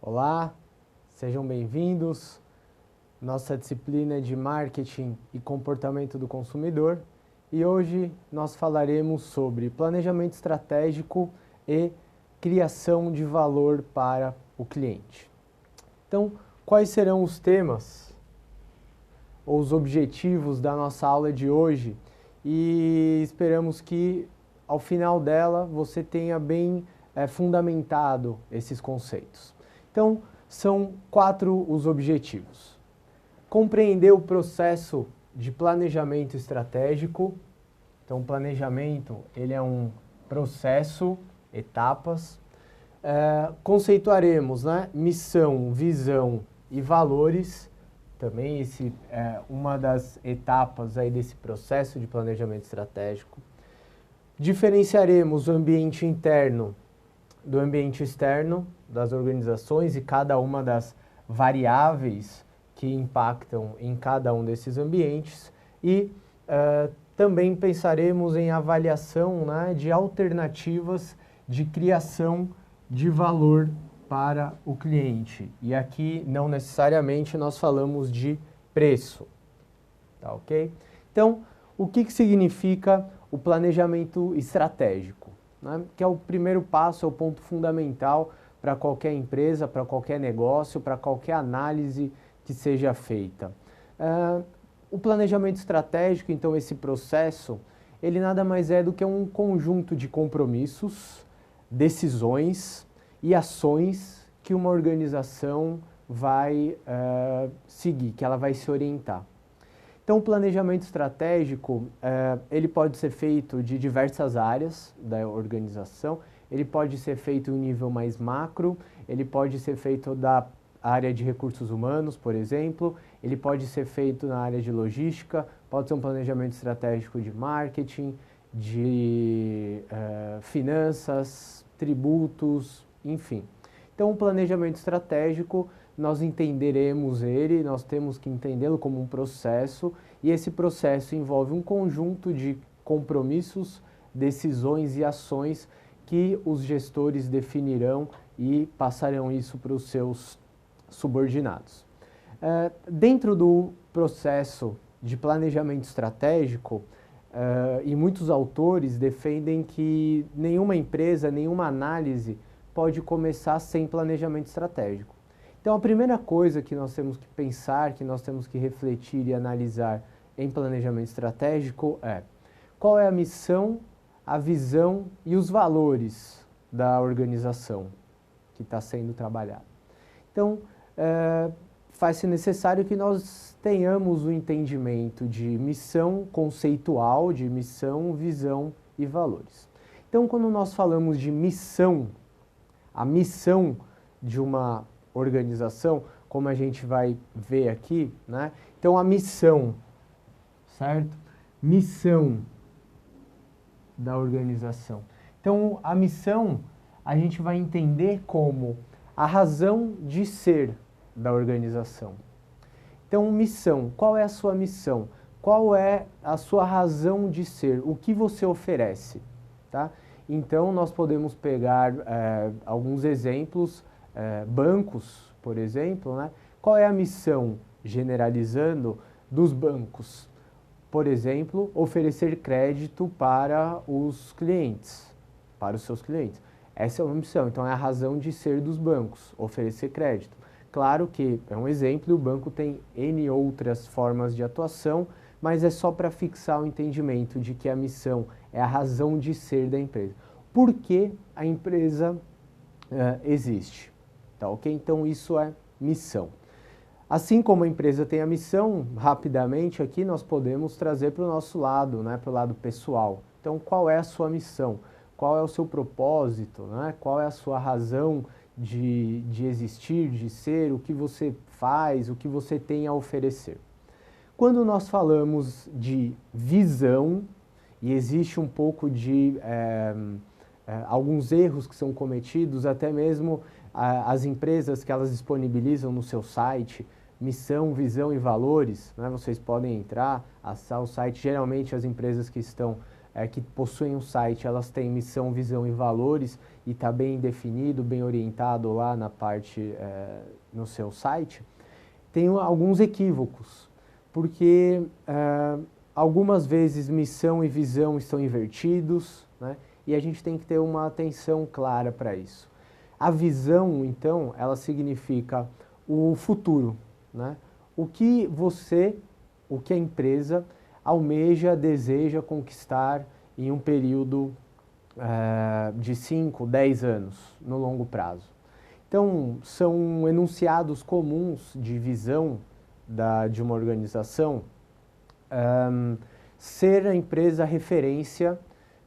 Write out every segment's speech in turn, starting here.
Olá, sejam bem-vindos. Nossa disciplina é de Marketing e Comportamento do Consumidor e hoje nós falaremos sobre planejamento estratégico e criação de valor para o cliente. Então, quais serão os temas ou os objetivos da nossa aula de hoje? E esperamos que ao final dela você tenha bem fundamentado esses conceitos. Então, são 4 os objetivos. Compreender o processo de planejamento estratégico. Então, o planejamento ele é um processo, etapas. Conceituaremos, né, missão, visão e valores. Também esse é uma das etapas aí desse processo de planejamento estratégico. Diferenciaremos o ambiente interno do ambiente externo das organizações e cada uma das variáveis que impactam em cada um desses ambientes e também pensaremos em avaliação, né, de alternativas de criação de valor para o cliente. E aqui não necessariamente nós falamos de preço, tá ok? Então, o que significa o planejamento estratégico? Né? Que é o primeiro passo, é o ponto fundamental para qualquer empresa, para qualquer negócio, para qualquer análise que seja feita. O planejamento estratégico, então, esse processo, ele nada mais é do que um conjunto de compromissos, decisões e ações que uma organização vai seguir, que ela vai se orientar. Então, o planejamento estratégico, ele pode ser feito de diversas áreas da organização, ele pode ser feito em um nível mais macro, ele pode ser feito da área de recursos humanos, por exemplo, ele pode ser feito na área de logística, pode ser um planejamento estratégico de marketing, de finanças, tributos, enfim. Então, o planejamento estratégico, nós entenderemos ele, nós temos que entendê-lo como um processo, e esse processo envolve um conjunto de compromissos, decisões e ações que os gestores definirão e passarão isso para os seus subordinados. Dentro do processo de planejamento estratégico, e muitos autores defendem que nenhuma empresa, nenhuma análise pode começar sem planejamento estratégico. Então, a primeira coisa que nós temos que pensar, que nós temos que refletir e analisar em planejamento estratégico é qual é a missão, a visão e os valores da organização que está sendo trabalhada. Então, faz-se necessário que nós tenhamos o entendimento de missão conceitual, de missão, visão e valores. Então, quando nós falamos de missão, a missão de uma organização, como a gente vai ver aqui, né? Então, a missão, certo? Missão da organização. Então, a missão a gente vai entender como a razão de ser da organização. Então, missão, qual é a sua missão? Qual é a sua razão de ser? O que você oferece? Tá? Então, nós podemos pegar alguns exemplos, bancos, por exemplo, né? Qual é a missão, generalizando, dos bancos? Por exemplo, oferecer crédito para os clientes, para os seus clientes. Essa é uma missão, então é a razão de ser dos bancos, oferecer crédito. Claro que é um exemplo e o banco tem N outras formas de atuação, mas é só para fixar o entendimento de que a missão é a razão de ser da empresa. Por que a empresa existe? Tá, ok? Então isso é missão. Assim como a empresa tem a missão, rapidamente aqui nós podemos trazer para o nosso lado, né, para o lado pessoal. Então, qual é a sua missão? Qual é o seu propósito? Né? Qual é a sua razão de existir, de ser? O que você faz? O que você tem a oferecer? Quando nós falamos de visão, e existe um pouco de alguns erros que são cometidos, até mesmo as empresas que elas disponibilizam no seu site, missão, visão e valores, né? Vocês podem entrar, acessar o site, geralmente as empresas que estão que possuem um site, elas têm missão, visão e valores e está bem definido, bem orientado lá na parte, no seu site, tem alguns equívocos, porque algumas vezes missão e visão estão invertidos, né? E a gente tem que ter uma atenção clara para isso. A visão, então, ela significa o futuro, né? O que a empresa almeja, deseja conquistar em um período de 5, 10 anos, no longo prazo. Então, são enunciados comuns de visão de uma organização, ser a empresa referência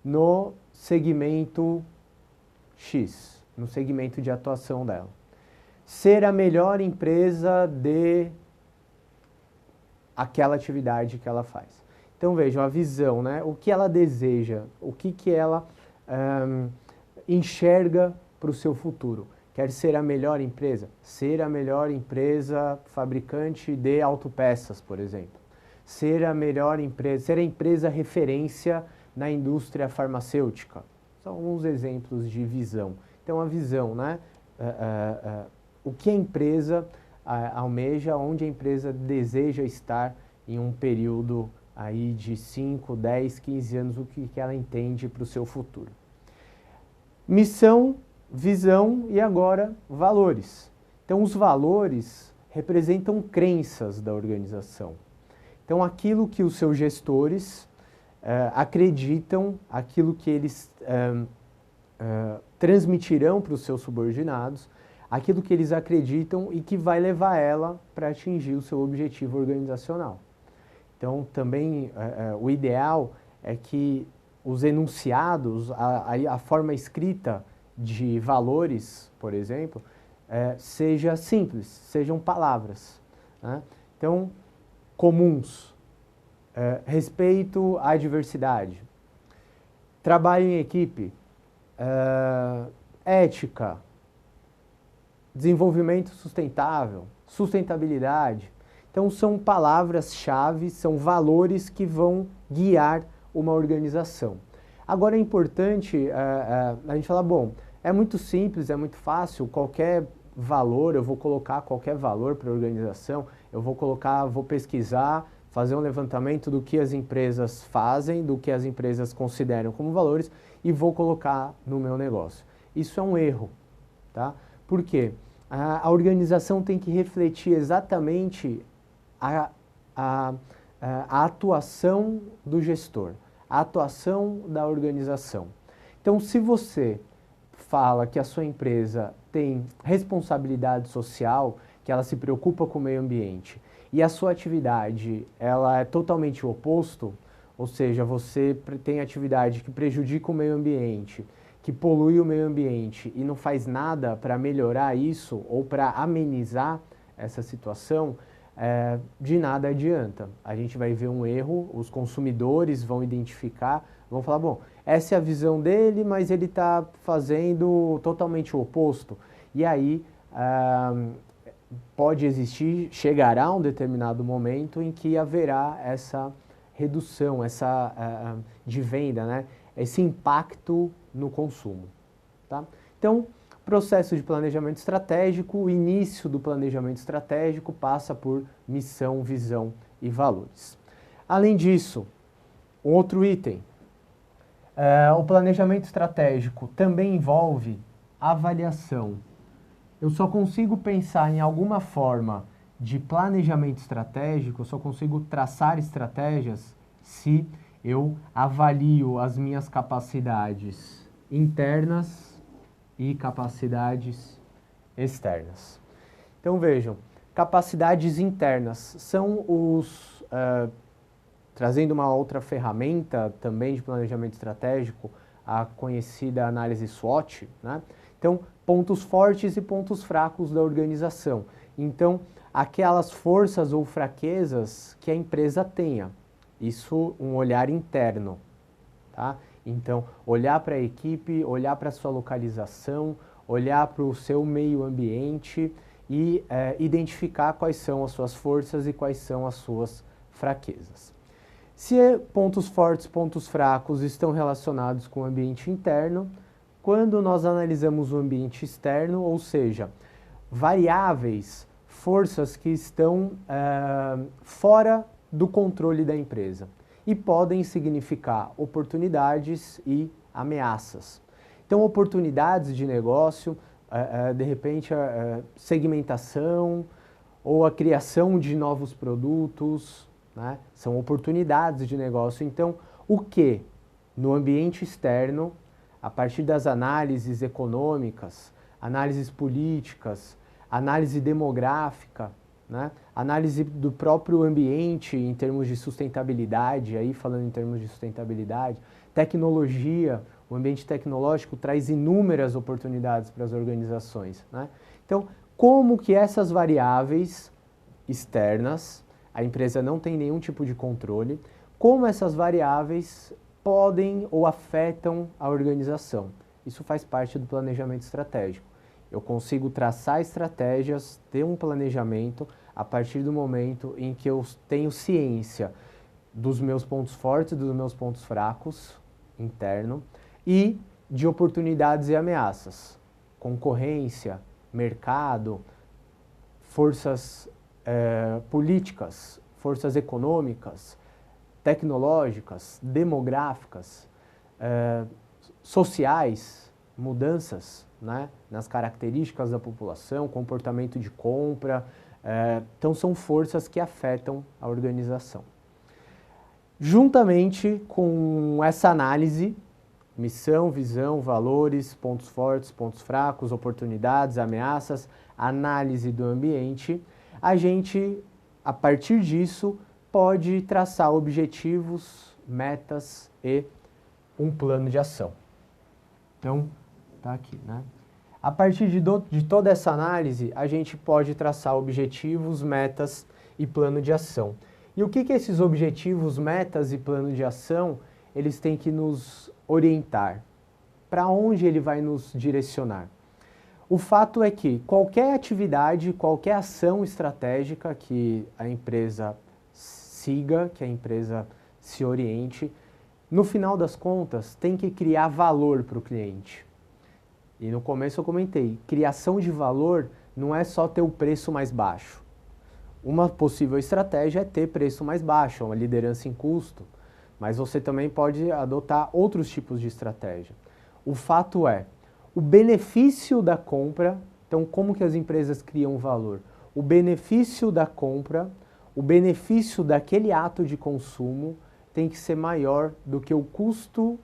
no segmento X, no segmento de atuação dela. Ser a melhor empresa de aquela atividade que ela faz. Então vejam, a visão, né? O que ela deseja, o que ela enxerga para o seu futuro. Quer ser a melhor empresa? Ser a melhor empresa fabricante de autopeças, por exemplo. Ser a melhor empresa, ser a empresa referência na indústria farmacêutica. São alguns exemplos de visão. Então, a visão, né? O que a empresa almeja, onde a empresa deseja estar em um período aí de 5, 10, 15 anos, o que ela entende para o seu futuro. Missão, visão e agora valores. Então, os valores representam crenças da organização. Então, aquilo que os seus gestores acreditam, aquilo que eles transmitirão para os seus subordinados, aquilo que eles acreditam e que vai levar ela para atingir o seu objetivo organizacional. Então, também o ideal é que os enunciados, a forma escrita de valores, por exemplo, seja simples, sejam palavras, né? Então, comuns, respeito à diversidade, trabalho em equipe, ética, desenvolvimento sustentável, sustentabilidade. Então, são palavras-chave, são valores que vão guiar uma organização. Agora, é importante a gente falar, bom, é muito simples, é muito fácil, qualquer valor, eu vou colocar qualquer valor para a organização, eu vou pesquisar, fazer um levantamento do que as empresas fazem, do que as empresas consideram como valores e vou colocar no meu negócio. Isso é um erro, tá? Por quê? A organização tem que refletir exatamente a atuação do gestor, a atuação da organização. Então, se você fala que a sua empresa tem responsabilidade social, que ela se preocupa com o meio ambiente, e a sua atividade ela é totalmente o oposto, ou seja, você tem atividade que prejudica o meio ambiente, que polui o meio ambiente e não faz nada para melhorar isso ou para amenizar essa situação, de nada adianta. A gente vai ver um erro, os consumidores vão identificar, vão falar, bom, essa é a visão dele, mas ele está fazendo totalmente o oposto. E aí pode existir, chegará um determinado momento em que haverá essa redução, de venda, né? Esse impacto no consumo. Tá? Então, processo de planejamento estratégico, o início do planejamento estratégico passa por missão, visão e valores. Além disso, um outro item, o planejamento estratégico também envolve avaliação. Eu só consigo pensar em alguma forma de planejamento estratégico, eu só consigo traçar estratégias se eu avalio as minhas capacidades internas e capacidades externas. Então vejam, capacidades internas são trazendo uma outra ferramenta também de planejamento estratégico, a conhecida análise SWOT, né? Então, pontos fortes e pontos fracos da organização. Então, aquelas forças ou fraquezas que a empresa tenha. Isso, um olhar interno, tá? Então, olhar para a equipe, olhar para a sua localização, olhar para o seu meio ambiente e identificar quais são as suas forças e quais são as suas fraquezas. Se pontos fortes, pontos fracos estão relacionados com o ambiente interno, quando nós analisamos o ambiente externo, ou seja, variáveis, forças que estão fora do controle da empresa e podem significar oportunidades e ameaças. Então, oportunidades de negócio, de repente, segmentação ou a criação de novos produtos, né? São oportunidades de negócio. Então, o que no ambiente externo, a partir das análises econômicas, análises políticas, análise demográfica, né? Análise do próprio ambiente em termos de sustentabilidade, aí falando em termos de sustentabilidade, tecnologia, o ambiente tecnológico traz inúmeras oportunidades para as organizações, né? Então, como que essas variáveis externas, a empresa não tem nenhum tipo de controle, como essas variáveis podem ou afetam a organização? Isso faz parte do planejamento estratégico. Eu consigo traçar estratégias, ter um planejamento a partir do momento em que eu tenho ciência dos meus pontos fortes e dos meus pontos fracos interno e de oportunidades e ameaças. Concorrência, mercado, forças políticas, forças econômicas, tecnológicas, demográficas, sociais, mudanças, né, nas características da população, comportamento de compra. Então, são forças que afetam a organização. Juntamente com essa análise, missão, visão, valores, pontos fortes, pontos fracos, oportunidades, ameaças, análise do ambiente, a gente, a partir disso, pode traçar objetivos, metas e um plano de ação. Então, tá aqui, né? A partir de toda essa análise, a gente pode traçar objetivos, metas e plano de ação. E o que esses objetivos, metas e plano de ação, eles têm que nos orientar? Para onde ele vai nos direcionar? O fato é que qualquer atividade, qualquer ação estratégica que a empresa siga, que a empresa se oriente, no final das contas, tem que criar valor para o cliente. E no começo eu comentei, criação de valor não é só ter o preço mais baixo. Uma possível estratégia é ter preço mais baixo, uma liderança em custo, mas você também pode adotar outros tipos de estratégia. O fato é, o benefício da compra, então como que as empresas criam valor? O benefício da compra, o benefício daquele ato de consumo tem que ser maior do que o custo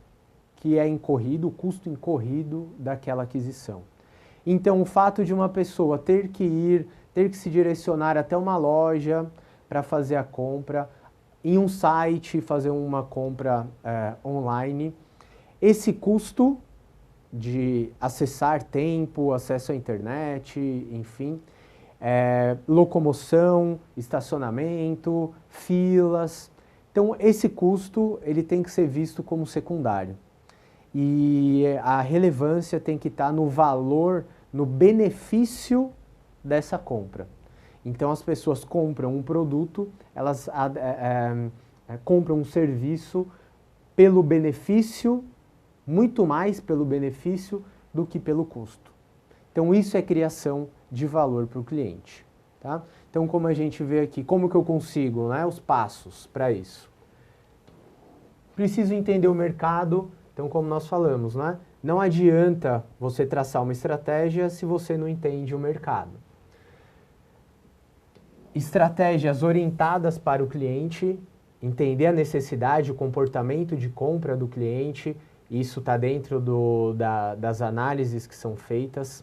que é incorrido, o custo incorrido daquela aquisição. Então, o fato de uma pessoa ter que se direcionar até uma loja para fazer a compra, em um site fazer uma compra online, esse custo de acessar tempo, acesso à internet, enfim, locomoção, estacionamento, filas. Então, esse custo ele tem que ser visto como secundário. E a relevância tem que estar no valor, no benefício dessa compra. Então, as pessoas compram um produto, elas compram um serviço pelo benefício, muito mais pelo benefício do que pelo custo. Então, isso é criação de valor para o cliente. Tá? Então, como a gente vê aqui, como que eu consigo, né, os passos para isso? Preciso entender o mercado. Então, como nós falamos, né? Não adianta você traçar uma estratégia se você não entende o mercado. Estratégias orientadas para o cliente, entender a necessidade, o comportamento de compra do cliente, isso está dentro das análises que são feitas.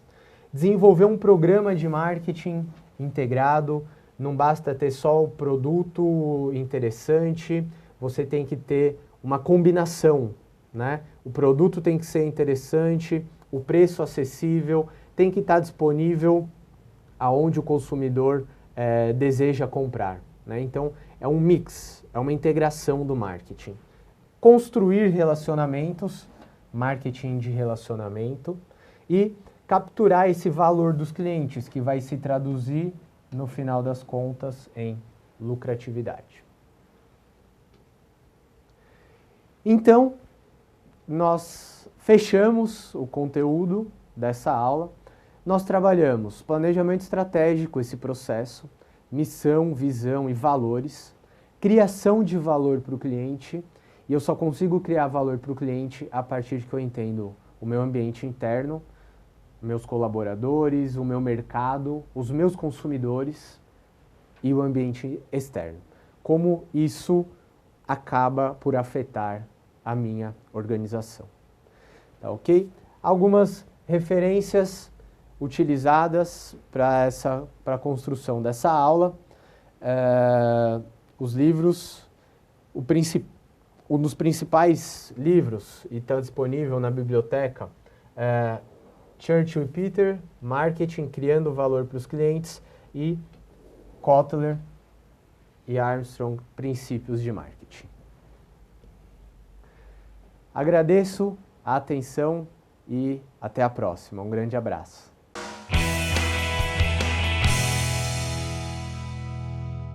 Desenvolver um programa de marketing integrado, não basta ter só o produto interessante, você tem que ter uma combinação, né? O produto tem que ser interessante, o preço acessível, tem que estar disponível aonde o consumidor deseja comprar, né? Então, é um mix, é uma integração do marketing. Construir relacionamentos, marketing de relacionamento e capturar esse valor dos clientes, que vai se traduzir, no final das contas, em lucratividade. Então, nós fechamos o conteúdo dessa aula. Nós trabalhamos planejamento estratégico, esse processo, missão, visão e valores, criação de valor para o cliente, e eu só consigo criar valor para o cliente a partir de que eu entendo o meu ambiente interno, meus colaboradores, o meu mercado, os meus consumidores e o ambiente externo. Como isso acaba por afetar a minha organização. Tá ok? Algumas referências utilizadas para a construção dessa aula. Os livros, um dos principais livros, e está disponível na biblioteca, Churchill e Peter, Marketing, Criando Valor para os Clientes, e Kotler e Armstrong, Princípios de Marketing. Agradeço a atenção e até a próxima. Um grande abraço.